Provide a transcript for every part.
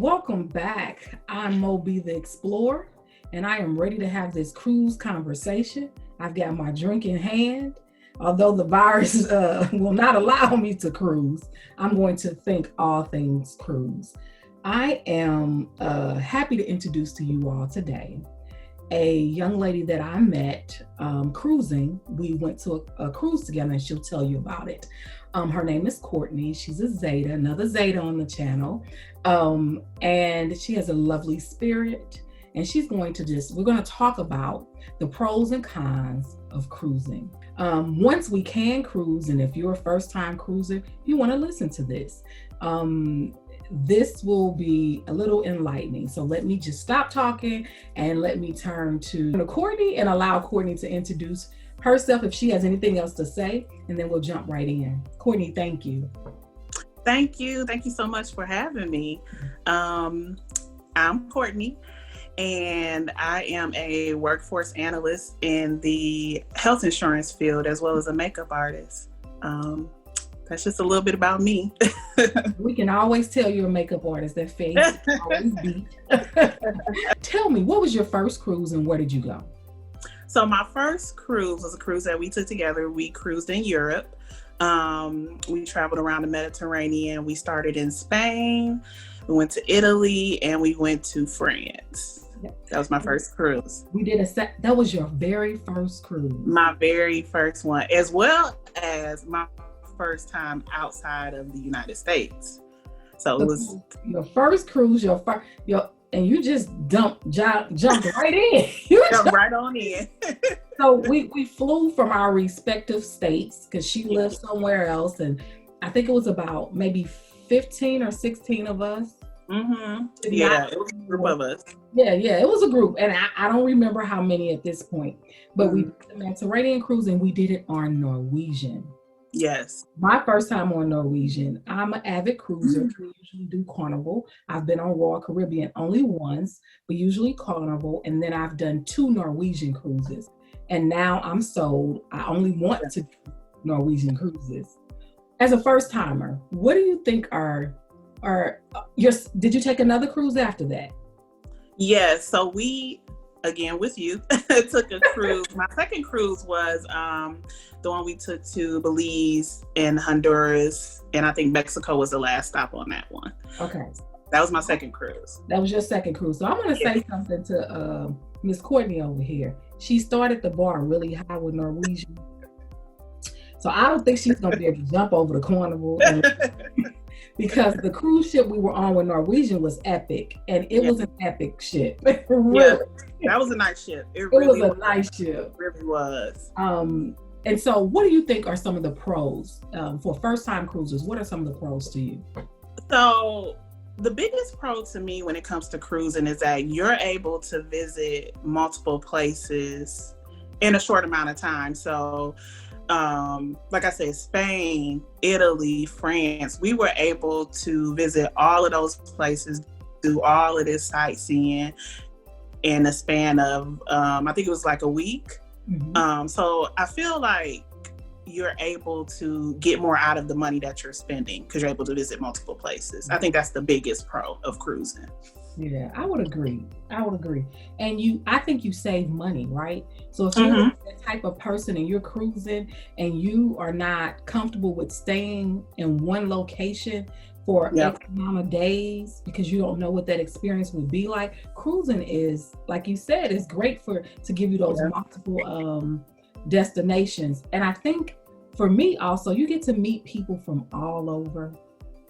welcome back. I'm Moby the Explorer, and I am ready to have this cruise conversation. I've got my drink in hand. Although the virus will not allow me to cruise, I'm going to think all things cruise. I am happy to introduce to you all today a young lady that I met cruising. We went to a cruise together, and she'll tell you about it. Her name is Kourtney. She's a Zeta, another Zeta on the channel. And she has a lovely spirit. And she's we're going to talk about the pros and cons of cruising. Once we can cruise, and if you're a first time cruiser, you want to listen to this. This will be a little enlightening. So let me just stop talking and let me turn to Kourtney and allow Kourtney to introduce herself if she has anything else to say, and then we'll jump right in. Kourtney, thank you. Thank you. Thank you so much for having me. I'm Kourtney, and I am a workforce analyst in the health insurance field, as well as a makeup artist. That's just a little bit about me. We can always tell you're a makeup artist. That face always beat. Tell me, what was your first cruise and where did you go? So my first cruise was a cruise that we took together. We cruised in Europe. We traveled around the Mediterranean. We started in Spain, we went to Italy, and we went to France. That was my first cruise. That was your very first cruise? My very first one, as well as my first time outside of the United States. So it was your first cruise, and you just jumped right in. Jumped right on in. So we flew from our respective states because she lived somewhere else, and I think it was about maybe 15 or 16 of us. Mm-hmm. Yeah, it was a group of us. Yeah, it was a group, and I don't remember how many at this point, but we did the Mediterranean cruise, and we did it on Norwegian. Yes. My first time on Norwegian. I'm an avid cruiser. We usually do Carnival. I've been on Royal Caribbean only once, but usually Carnival. And then I've done 2 Norwegian cruises. And now I'm sold. I only want to do Norwegian cruises. As a first timer, what do you think did you take another cruise after that? Yes. So we, again with you, took a cruise. My second cruise was the one we took to Belize and Honduras, and I think Mexico was the last stop on that one. Okay. That was my second cruise. That was your second cruise. So I'm going to say something to Miss Kourtney over here. She started the bar really high with Norwegian. So I don't think she's going to be able to jump over the Carnival. Because the cruise ship we were on with Norwegian was epic, and it was an epic ship. Really. Yeah, that was a nice ship. It really was a nice ship. It really was. And so what do you think are some of the pros for first-time cruisers? What are some of the pros to you? So the biggest pro to me when it comes to cruising is that you're able to visit multiple places in a short amount of time. So like I said, Spain, Italy, France, we were able to visit all of those places, do all of this sightseeing in a span of, I think it was like a week. Mm-hmm. So I feel like you're able to get more out of the money that you're spending because you're able to visit multiple places. I think that's the biggest pro of cruising. Yeah, I would agree. And I think you save money, right? So if you're the type of person and you're cruising and you are not comfortable with staying in one location for X amount of days because you don't know what that experience would be like, cruising is, like you said, is great to give you those multiple destinations. And I think for me also, you get to meet people from all over.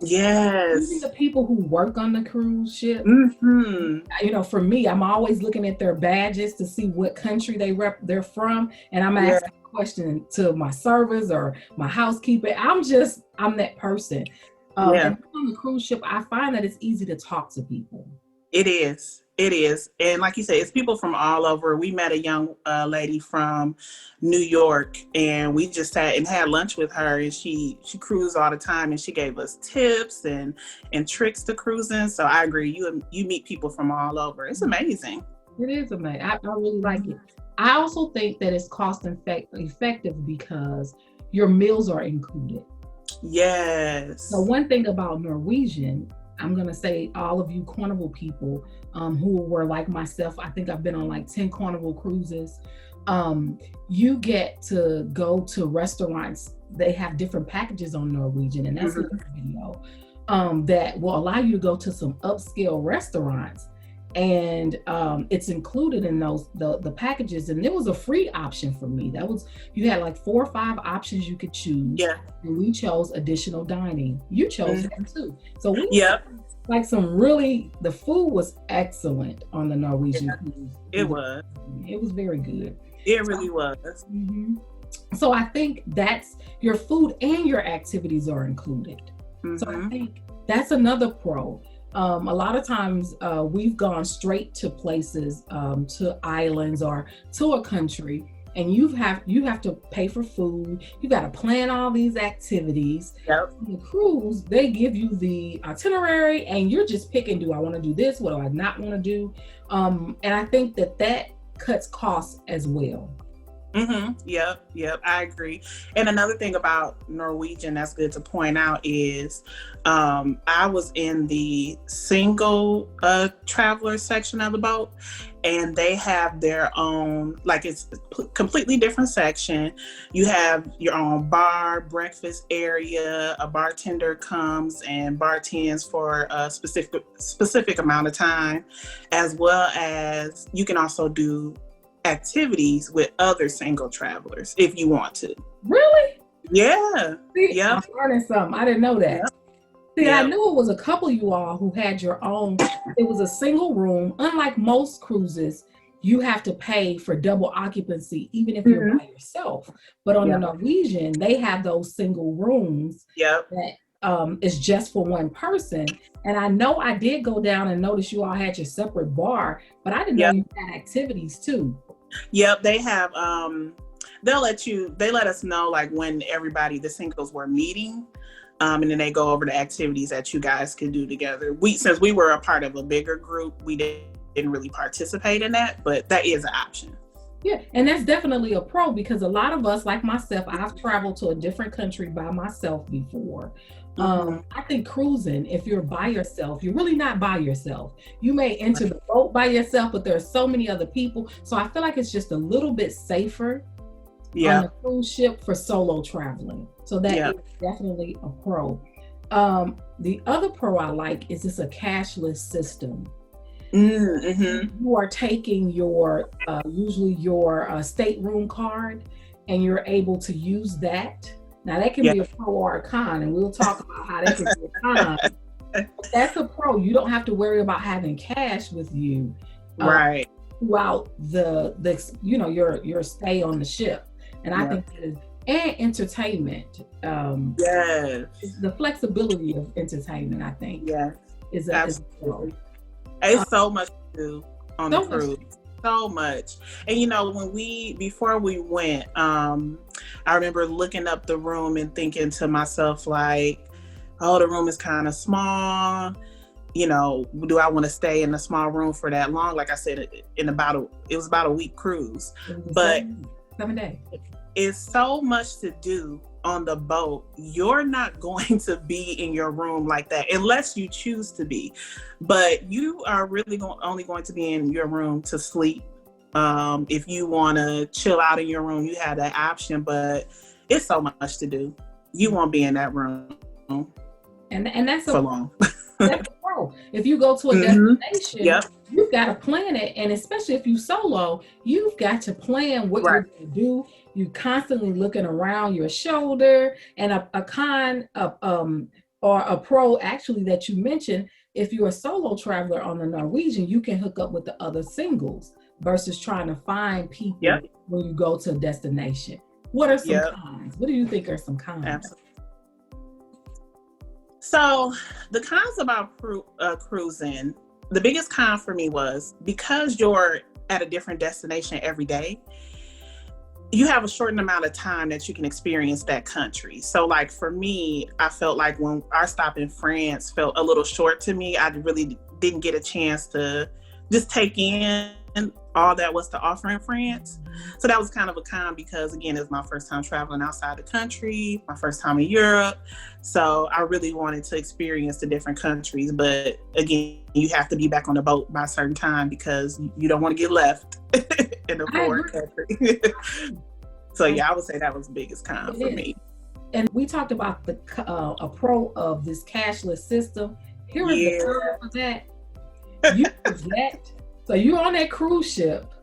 Yes. Even the people who work on the cruise ship. Mm-hmm. For me, I'm always looking at their badges to see what country they're from, and I'm asking a question to my servers or my housekeeper. I'm that person. And on the cruise ship, I find that it's easy to talk to people. It is. And like you said, it's people from all over. We met a young lady from New York, and we just sat and had lunch with her, and she cruised all the time, and she gave us tips and tricks to cruising. So I agree. You meet people from all over. It's amazing. It is amazing. I really like it. I also think that it's cost effective because your meals are included. Yes. So one thing about Norwegian, I'm going to say all of you Carnival people who were like myself, I think I've been on like 10 Carnival cruises. You get to go to restaurants. They have different packages on Norwegian, and that's another video that will allow you to go to some upscale restaurants. And it's included in those the packages, and there was a free option for me. That was, you had like 4 or 5 options you could choose. Yeah. And we chose additional dining. You chose that too. So we like the food was excellent on the Norwegian cruise. It was very good. It really was. So I think that's your food and your activities are included. So I think that's another pro. A lot of times we've gone straight to places, to islands or to a country, and you have to pay for food. You got to plan all these activities. Yep. On the cruise, they give you the itinerary, and you're just picking: do I want to do this? What do I not want to do? And I think that cuts costs as well. Yep, I agree. And another thing about Norwegian that's good to point out is I was in the single traveler section of the boat, and they have their own, like, it's a completely different section. You have your own bar, breakfast area, a bartender comes and bartends for a specific amount of time, as well as you can also do activities with other single travelers if you want to. Really? Yeah. See, I'm learning something. I didn't know that. Yep. See, I knew it was a couple of you all who had your own. It was a single room. Unlike most cruises, you have to pay for double occupancy even if you're by yourself. But on the Norwegian, they have those single rooms that is just for one person. And I know I did go down and notice you all had your separate bar, but I didn't know you had activities too. Yep, they have, they let us know like when the singles were meeting, and then they go over the activities that you guys could do together. Since we were a part of a bigger group, we didn't really participate in that, but that is an option. Yeah, and that's definitely a pro, because a lot of us, like myself, I've traveled to a different country by myself before. I think cruising, if you're by yourself, you're really not by yourself. You may enter the boat by yourself, but there are so many other people. So I feel like it's just a little bit safer on the cruise ship for solo traveling. So that is definitely a pro. The other pro I like is it's a cashless system. You are taking your usually your stateroom card, and you're able to use that. Now that can be a pro or a con, and we'll talk about how that can be a con. But that's a pro. You don't have to worry about having cash with you throughout the your stay on the ship. And I think that is, and entertainment. The flexibility of entertainment, I think, is a pro. It's so much to do on the cruise. So much. And before we went, I remember looking up the room and thinking to myself, like, oh, the room is kind of small. Do I want to stay in a small room for that long? Like I said, it was about a week cruise. But 7 days. It's so much to do on the boat. You're not going to be in your room like that unless you choose to be, but you are really only going to be in your room to sleep. If you want to chill out in your room, you have that option, but it's so much to do. You won't be in that room and that's for long. That's a pro. If you go to a destination, you've got to plan it, and especially if you solo, you've got to plan what you're going to do. You constantly looking around your shoulder. And a con or a pro actually that you mentioned, if you're a solo traveler on the Norwegian, you can hook up with the other singles versus trying to find people when you go to a destination. What are some cons? What do you think are some cons? Absolutely. So the cons about cruising, the biggest con for me was because you're at a different destination every day, you have a shortened amount of time that you can experience that country. So like for me, I felt like when our stop in France felt a little short to me, I really didn't get a chance to just take in all that was to offer in France. So that was kind of a con because, again, it's my first time traveling outside the country, my first time in Europe. So I really wanted to experience the different countries. But again, you have to be back on the boat by a certain time because you don't want to get left in a foreign country. So yeah, I would say that was the biggest con for me. And we talked about a pro of this cashless system. Here is the con for that. You forget. So you're on that cruise ship.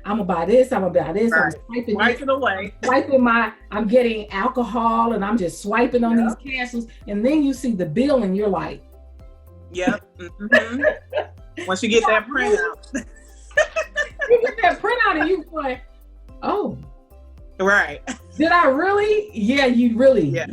I'm gonna buy this. I'm Right. swiping Wiping away. I'm getting alcohol and I'm just swiping on these cashless. And then you see the bill and you're like, yep. Mm-hmm. Once you get that printout. You get that printout and you're like, oh. Right. Did I really? Yeah, you really, Yeah.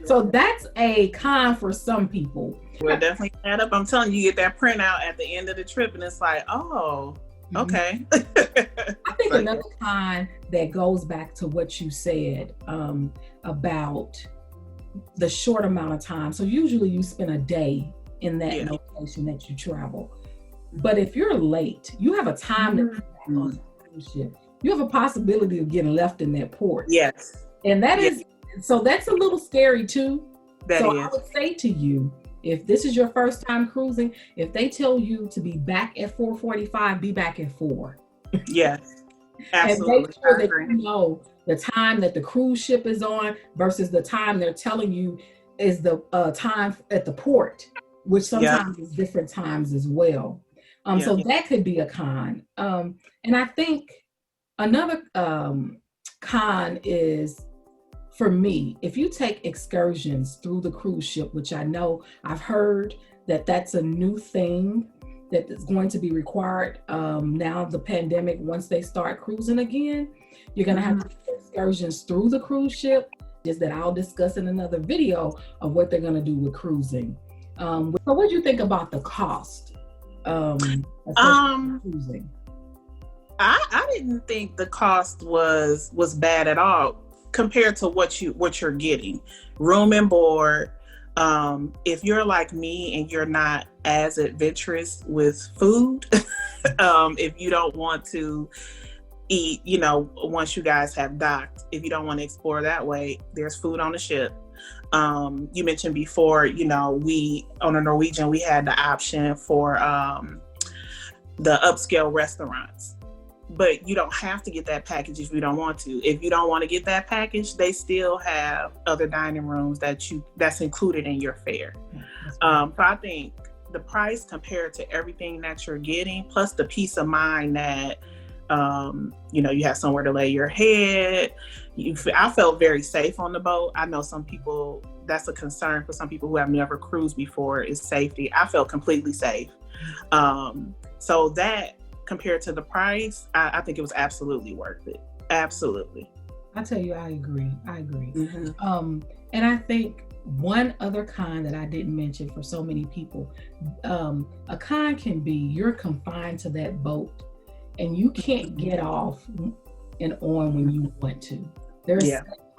So that's a con for some people. We'll definitely add up. I'm telling you, you get that printout at the end of the trip and it's like, oh, okay. I think another con that goes back to what you said about the short amount of time. So usually you spend a day in that location that you travel. But if you're late, you have a time to get back on the cruise ship. You have a possibility of getting left in that port. Yes. And that is, so that's a little scary too. That so is. I would say to you, if this is your first time cruising, if they tell you to be back at 4:45, be back at 4. Yes, absolutely. And make sure that you know the time that the cruise ship is on versus the time they're telling you is the time at the port, which sometimes is different times as well. So that could be a con. And I think another con is, for me, if you take excursions through the cruise ship, which I know I've heard that that's a new thing that is going to be required now the pandemic, once they start cruising again, you're going to have to do excursions through the cruise ship, just that I'll discuss in another video of what they're going to do with cruising. So what do you think about the cost of cruising? I didn't think the cost was bad at all compared to what you're getting. Room and board. If you're like me and you're not as adventurous with food, if you don't want to eat, once you guys have docked, if you don't want to explore that way, there's food on the ship. You mentioned before, we on a Norwegian, we had the option for the upscale restaurants. But you don't have to get that package if you don't want to. If you don't want to get that package, they still have other dining rooms that's included in your fare. So I think the price compared to everything that you're getting, plus the peace of mind that you have somewhere to lay your head. I felt very safe on the boat. I know some people, that's a concern for some people who have never cruised before, is safety. I felt completely safe. So that, compared to the price, I think it was absolutely worth it. Absolutely. I tell you, I agree. Mm-hmm. And I think one other con that I didn't mention for so many people, a con can be you're confined to that boat and you can't get off and on when you want to. There's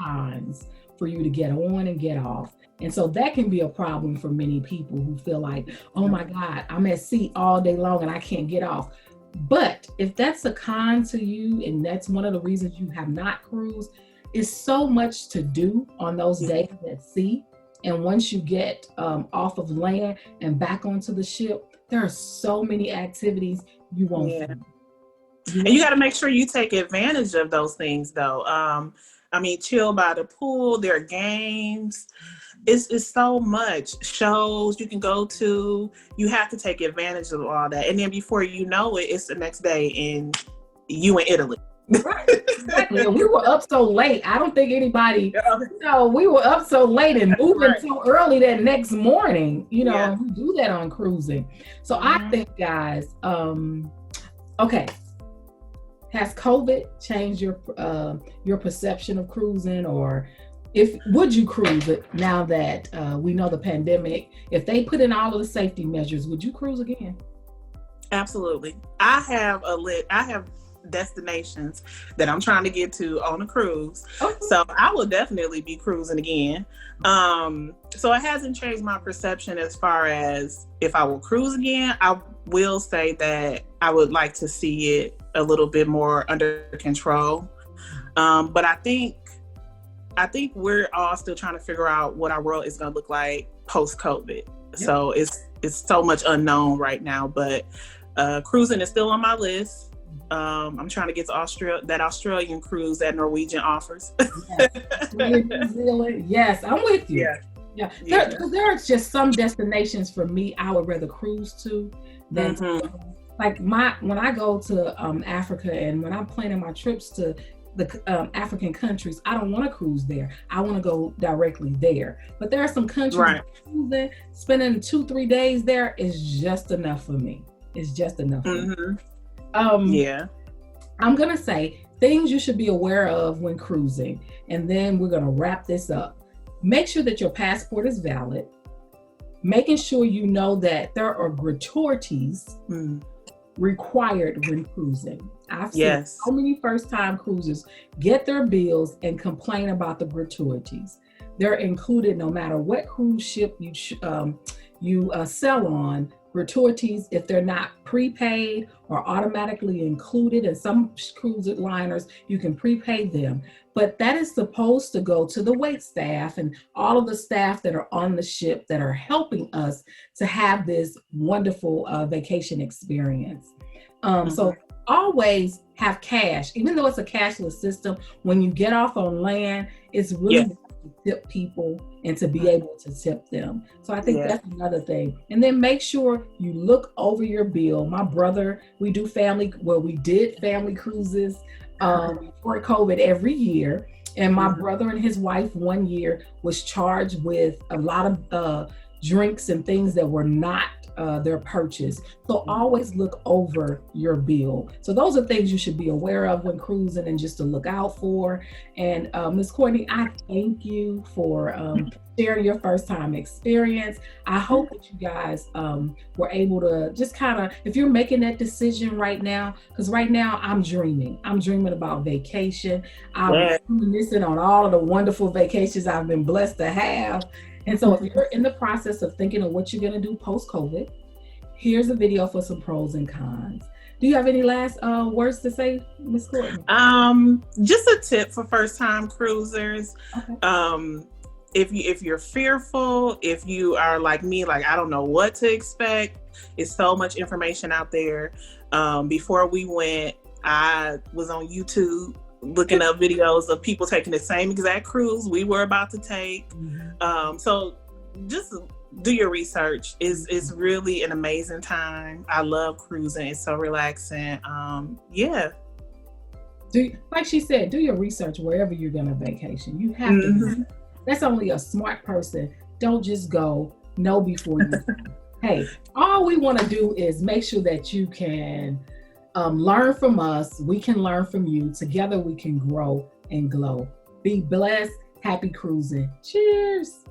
times for you to get on and get off. And so that can be a problem for many people who feel like, oh my God, I'm at sea all day long and I can't get off. But if that's a con to you, and that's one of the reasons you have not cruised, is so much to do on those days at sea. And once you get off of land and back onto the ship, there are so many activities you won't do. And you got to make sure you take advantage of those things, though. Chill by the pool, there are games. It's so much. Shows you can go to. You have to take advantage of all that. And then before you know it, it's the next day and you in Italy. Right, exactly. And we were up so late. I don't think anybody, we were up so late and moving so early that next morning, we do that on cruising. So I think, guys, okay. Has COVID changed your perception of cruising, or would you cruise it now that we know the pandemic? If they put in all of the safety measures, would you cruise again? Absolutely. I have destinations that I'm trying to get to on a cruise. Okay. So I will definitely be cruising again. So it hasn't changed my perception as far as if I will cruise again. I will say that I would like to see it a little bit more under control. But I think we're all still trying to figure out what our world is going to look like post-COVID. Yep. So it's so much unknown right now, but cruising is still on my list. I'm trying to get to that Australian cruise that Norwegian offers. Yes. New Zealand. Yes, I'm with you. Yeah. There are just some destinations for me I would rather cruise to than like when I go to Africa, and when I'm planning my trips to the African countries, I don't want to cruise there. I want to go directly there. But there are some countries cruising, spending 2-3 days there is just enough for me. It's just enough for me. I'm gonna say things you should be aware of when cruising, and then we're gonna wrap this up. Make sure that your passport is valid. Making sure you know that there are gratuities required when cruising. I've seen so many first-time cruisers get their bills and complain about the gratuities. They're included no matter what cruise ship you sail on. Gratuities, if they're not prepaid or automatically included, and some cruise liners you can prepay them, but that is supposed to go to the wait staff and all of the staff that are on the ship that are helping us to have this wonderful vacation experience. So always have cash, even though it's a cashless system. When you get off on land, it's really to tip people and to be able to tip them. So I think that's another thing. And then make sure you look over your bill. My brother, we did family cruises before COVID every year. And my brother and his wife one year was charged with a lot of drinks and things that were not their purchase. So always look over your bill. So those are things you should be aware of when cruising and just to look out for. And Ms. Kourtney, I thank you for sharing your first time experience. I hope that you guys were able to just kind of, if you're making that decision right now, because right now I'm dreaming about vacation. I'm reminiscing on all of the wonderful vacations I've been blessed to have. And so if you're in the process of thinking of what you're going to do post-COVID, here's a video for some pros and cons. Do you have any last words to say, Ms. Kourtney? Just a tip for first-time cruisers. Okay. If you're fearful, if you are like me, like I don't know what to expect, it's so much information out there. Before we went, I was on YouTube looking up videos of people taking the same exact cruise we were about to take. So just do your research. It's really an amazing time. I love cruising. It's so relaxing. Like she said, do your research wherever you're going to vacation. You have to. That's only a smart person. Don't just go. Know before you go. Hey, all we want to do is make sure that you can learn from us. We can learn from you. Together we can grow and glow. Be blessed. Happy cruising. Cheers.